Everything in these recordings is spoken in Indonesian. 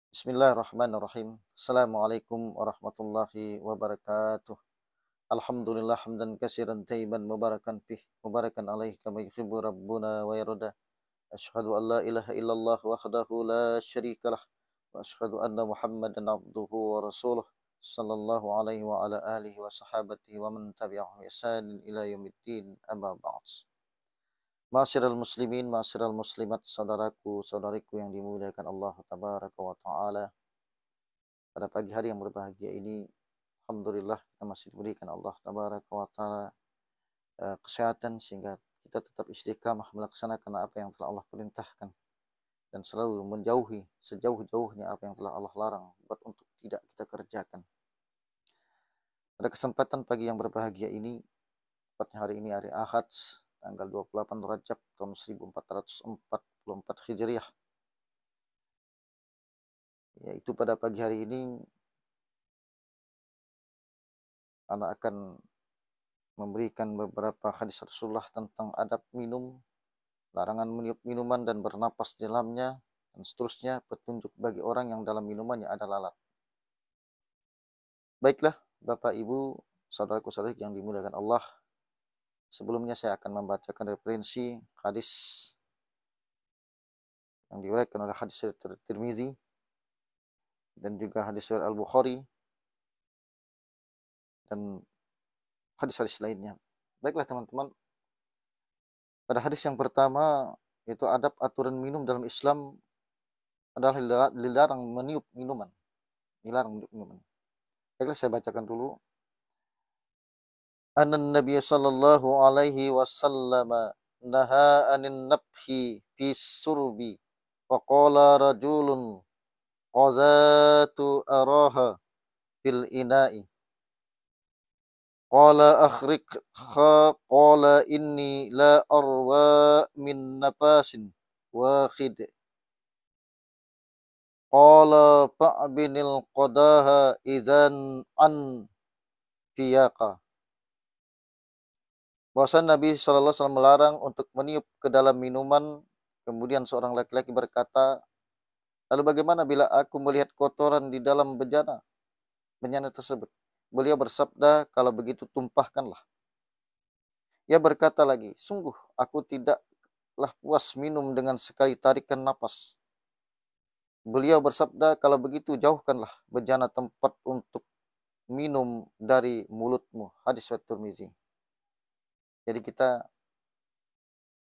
Bismillahirrahmanirrahim. Assalamualaikum warahmatullahi wabarakatuh. Alhamdulillah hamdan katsiran tayyiban mubarakan fih mubarakan alaihi kama yuhibbu rabbuna wa yarda. Asyhadu an la ilaha illallah wahdahu la syarikalah wa asyhadu anna Muhammadan abduhu wa rasuluh sallallahu alaihi wa ala alihi wa sahabatihi wa man tabi'ahum bi ihsanin ila yaumiddin amma ba'd. Ma'asyiral muslimin, ma'asyiral muslimat, saudaraku, saudariku yang dimuliakan Allah tabaraka wa taala. Pada pagi hari yang berbahagia ini, alhamdulillah kita masih diberikan Allah tabaraka wa taala kesehatan sehingga kita tetap istiqamah melaksanakan apa yang telah Allah perintahkan dan selalu menjauhi sejauh-jauhnya apa yang telah Allah larang buat untuk tidak kita kerjakan. Pada kesempatan pagi yang berbahagia ini, tepatnya hari ini hari Ahad, tanggal 28 Rajab tahun 1444 Hijriah. Yaitu pada pagi hari ini anak akan memberikan beberapa hadis Rasulullah tentang adab minum, larangan meniup minuman dan bernapas di dalamnya, dan seterusnya petunjuk bagi orang yang dalam minumannya ada lalat. Baiklah, Bapak Ibu, saudaraku-saudari yang dimuliakan Allah, sebelumnya saya akan membacakan referensi hadis yang diriwayatkan oleh hadis Tirmizi dan juga hadis Al-Bukhari dan hadis-hadis lainnya. Baiklah teman-teman, pada hadis yang pertama yaitu adab aturan minum dalam Islam adalah dilarang meniup minuman. Dilarang meniup minuman. Baiklah saya bacakan dulu. Anan Nabi sallallahu alaihi wasallam naha anin nabhi fi surbi wa qala rajulun qazatu araha fil ina'i qala akhriqha qala inni la arwa min napasin wakhid qala fa'binil qadaha idzan an fiyaqa. Bahwa Nabi Shallallahu Alaihi Wasallam melarang untuk meniup ke dalam minuman. Kemudian seorang laki-laki berkata, lalu bagaimana bila aku melihat kotoran di dalam bejana tersebut? Beliau bersabda, kalau begitu tumpahkanlah. Ia berkata lagi, sungguh aku tidaklah puas minum dengan sekali tarikan napas. Beliau bersabda, kalau begitu jauhkanlah bejana tempat untuk minum dari mulutmu. Hadis riwayat Tirmizi. Jadi kita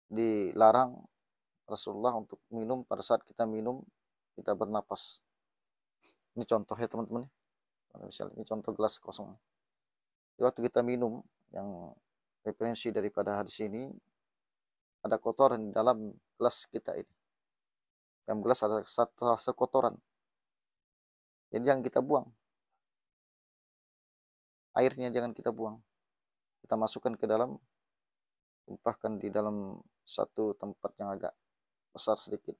dilarang Rasulullah untuk minum pada saat kita minum, kita bernapas. Ini contoh ya teman-teman. Misalnya ini contoh gelas kosong. Jadi waktu kita minum, yang referensi daripada hadis ini, ada kotoran di dalam gelas kita ini. Dalam gelas ada satu kotoran. Jadi jangan kita buang. Airnya jangan kita buang. Kita masukkan ke dalam, tumpahkan di dalam satu tempat yang agak besar sedikit.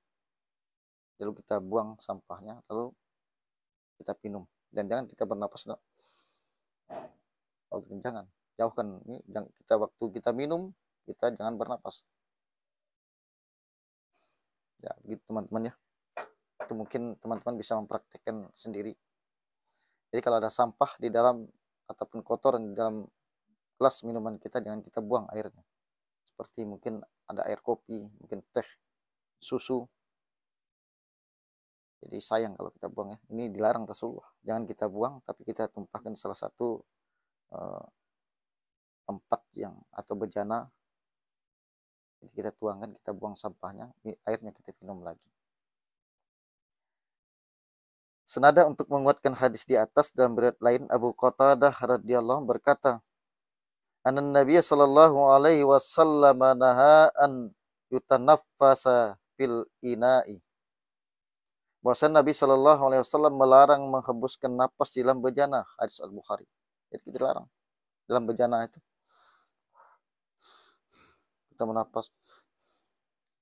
Lalu kita buang sampahnya, lalu kita minum. Dan jangan kita bernapas. Kalau jangan, jauhkan. Kita waktu kita minum, kita jangan bernapas. Ya, begitu teman-teman ya. Itu mungkin teman-teman bisa mempraktikkan sendiri. Jadi kalau ada sampah di dalam ataupun kotoran di dalam gelas minuman kita, jangan kita buang airnya. Seperti mungkin ada air kopi, mungkin teh, susu. Jadi sayang kalau kita buang ya. Ini dilarang Rasulullah. Jangan kita buang, tapi kita tumpahkan salah satu tempat yang atau bejana. Jadi kita tuangkan, kita buang sampahnya, airnya kita minum lagi. Senada untuk menguatkan hadis di atas, dalam riwayat lain Abu Qatadah radhiyallahu berkata, Anan Nabi sallallahu alaihi wasallam naha an yutanaffasa fil ina'i. Bahwasanya Nabi sallallahu alaihi wasallam melarang menghembuskan napas di dalam bejana. Hadis Al-Bukhari. Jadi kita larang dalam bejana itu. Kita menapas,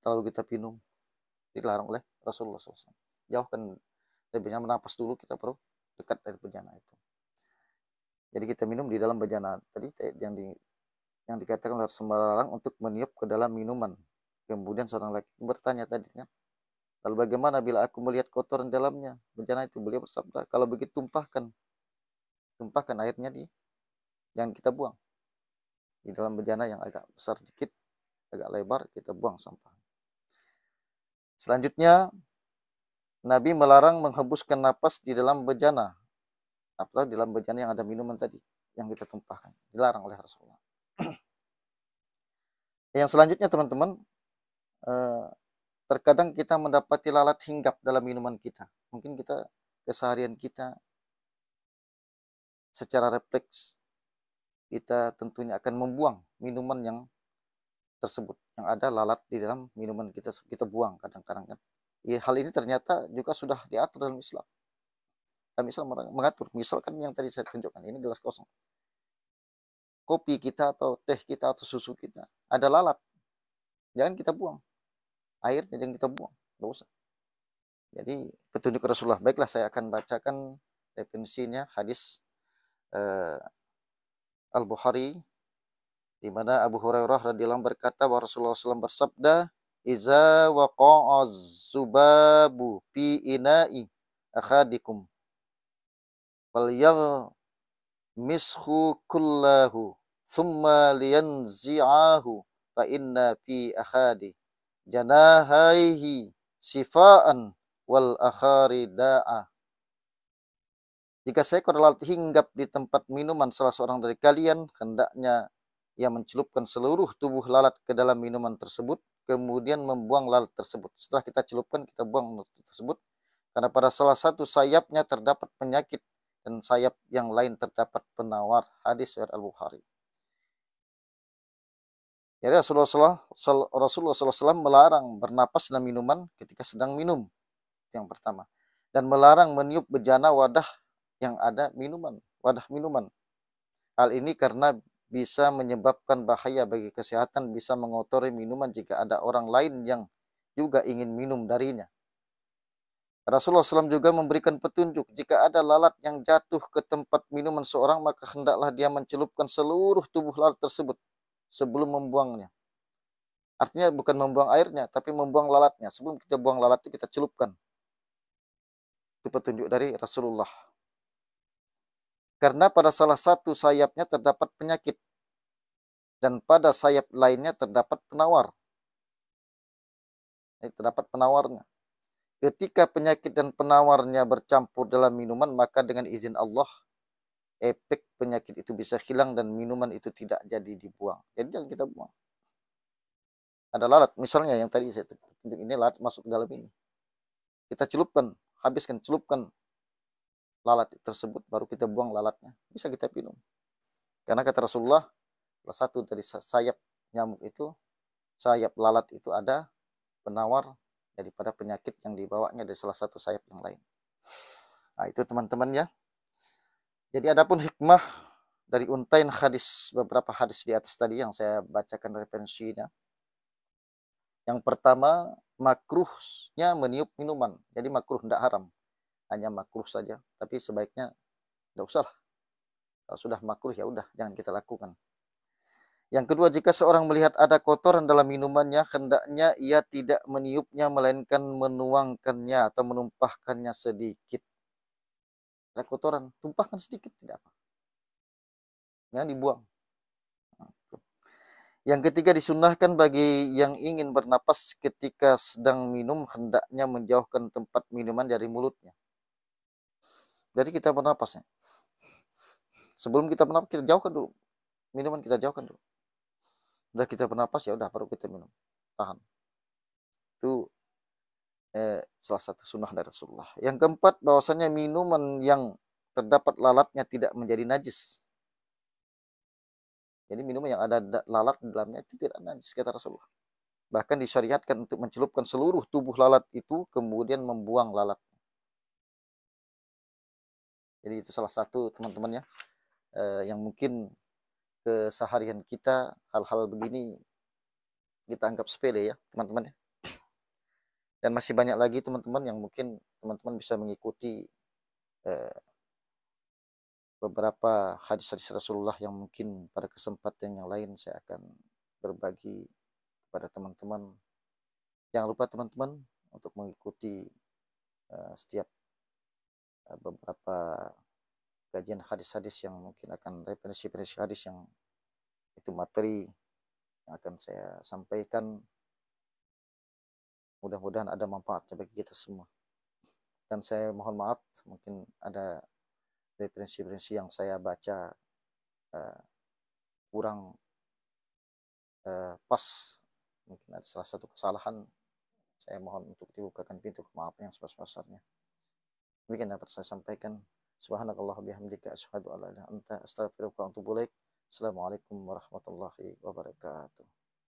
lalu kita minum. Dilarang oleh Rasulullah SAW. Jauhkan dari bejana, menapas dulu, kita perlu dekat dari bejana itu. Jadi kita minum di dalam bejana. Tadi yang dikatakan oleh Rasulullah melarang untuk meniup ke dalam minuman. Kemudian seorang laki bertanya tadi, Lalu bagaimana bila aku melihat kotoran dalamnya? Bejana itu beliau bersabda, kalau begitu tumpahkan airnya jangan kita buang. Di dalam bejana yang agak besar dikit, agak lebar, kita buang sampah. Selanjutnya, Nabi melarang menghembuskan napas di dalam bejana atau di dalam bejana yang ada minuman tadi yang kita tumpahkan. Dilarang oleh Rasulullah. Yang selanjutnya teman-teman, terkadang kita mendapati lalat hinggap dalam minuman kita. Mungkin kita keseharian kita secara refleks kita tentunya akan membuang minuman yang tersebut, yang ada lalat di dalam minuman kita buang kadang-kadang kan. Ya, hal ini ternyata juga sudah diatur dalam Islam. Dalam Islam mengatur, misalkan yang tadi saya tunjukkan, ini gelas kosong. Kopi kita atau teh kita atau susu kita ada lalat, jangan kita buang. Airnya jangan kita buang, nggak usah. Jadi petunjuk Rasulullah. Baiklah, saya akan bacakan definisinya hadis Al-Bukhari, di mana Abu Hurairah radhiyallahu anhu berkata bahwa Rasulullah SAW bersabda, "Iza waqa'a zubabu fi ina'i akhadikum falyaghmishu kullahu thumma liyanzi'ahu fa inna fi akhadi janahaihi sifaan wal akhari da'a." Jika seekor lalat hinggap di tempat minuman salah seorang dari kalian, hendaknya ia mencelupkan seluruh tubuh lalat ke dalam minuman tersebut, kemudian membuang lalat tersebut. Setelah kita celupkan, kita buang lalat tersebut, karena pada salah satu sayapnya terdapat penyakit dan sayap yang lain terdapat penawar. Hadis riwayat Al-Bukhari. Jadi Rasulullah SAW melarang bernapas dalam minuman ketika sedang minum. Itu yang pertama. Dan melarang meniup bejana wadah yang ada minuman, wadah minuman. Hal ini karena bisa menyebabkan bahaya bagi kesehatan, bisa mengotori minuman jika ada orang lain yang juga ingin minum darinya. Rasulullah SAW juga memberikan petunjuk, jika ada lalat yang jatuh ke tempat minuman seorang, maka hendaklah dia mencelupkan seluruh tubuh lalat tersebut sebelum membuangnya. Artinya bukan membuang airnya, tapi membuang lalatnya. Sebelum kita buang lalatnya, kita celupkan. Itu petunjuk dari Rasulullah. Karena pada salah satu sayapnya terdapat penyakit, dan pada sayap lainnya terdapat penawar. Terdapat penawarnya. Ketika penyakit dan penawarnya bercampur dalam minuman, maka dengan izin Allah, efek penyakit itu bisa hilang dan minuman itu tidak jadi dibuang. Jadi jangan kita buang. Ada lalat, misalnya yang tadi saya tunjuk ini, lalat masuk ke dalam ini. Kita celupkan, habiskan, celupkan lalat tersebut, baru kita buang lalatnya. Bisa kita minum. Karena kata Rasulullah, salah satu dari sayap nyamuk itu, sayap lalat itu ada penawar daripada penyakit yang dibawanya dari salah satu sayap yang lain. Nah, itu teman-teman ya. Jadi adapun hikmah dari untain hadis, beberapa hadis di atas tadi yang saya bacakan referensinya. Yang pertama, makruhnya meniup minuman. Jadi makruh, tidak haram. Hanya makruh saja, tapi sebaiknya tidak usah. Kalau sudah makruh ya udah, jangan kita lakukan. Yang kedua, jika seorang melihat ada kotoran dalam minumannya, hendaknya ia tidak meniupnya, melainkan menuangkannya atau menumpahkannya sedikit. Ada kotoran, tumpahkan sedikit, tidak apa. Jangan dibuang. Yang ketiga, disunnahkan bagi yang ingin bernapas ketika sedang minum, hendaknya menjauhkan tempat minuman dari mulutnya. Jadi kita bernapasnya. Sebelum kita bernapas, kita jauhkan dulu. Minuman kita jauhkan dulu. Udah kita bernapas, ya udah baru kita minum. Tahan. Itu salah satu sunnah dari Rasulullah. Yang keempat, bahwasanya minuman yang terdapat lalatnya tidak menjadi najis. Jadi minuman yang ada lalat di dalamnya itu tidak najis, kata Rasulullah. Bahkan disyariatkan untuk mencelupkan seluruh tubuh lalat itu, kemudian membuang lalat. Jadi itu salah satu teman-teman ya, yang mungkin keseharian kita hal-hal begini kita anggap sepele ya teman-teman ya. Dan masih banyak lagi teman-teman yang mungkin teman-teman bisa mengikuti beberapa hadis-hadis Rasulullah yang mungkin pada kesempatan yang lain saya akan berbagi kepada teman-teman. Jangan lupa teman-teman untuk mengikuti setiap beberapa kajian hadis-hadis yang mungkin akan referensi-referensi hadis yang itu materi yang akan saya sampaikan. Mudah-mudahan ada manfaatnya bagi kita semua. Dan saya mohon maaf, mungkin ada referensi-referensi yang saya baca kurang pas, mungkin ada salah satu kesalahan. Saya mohon untuk dibukakan pintu kemaafan yang sebesar-besarnya. Demikian dapat saya sampaikan. Subhanakallah bihamdika asyhadu an la ilaha illa anta astaghfiruka wa atubu ilaik. Assalamualaikum warahmatullahi wabarakatuh.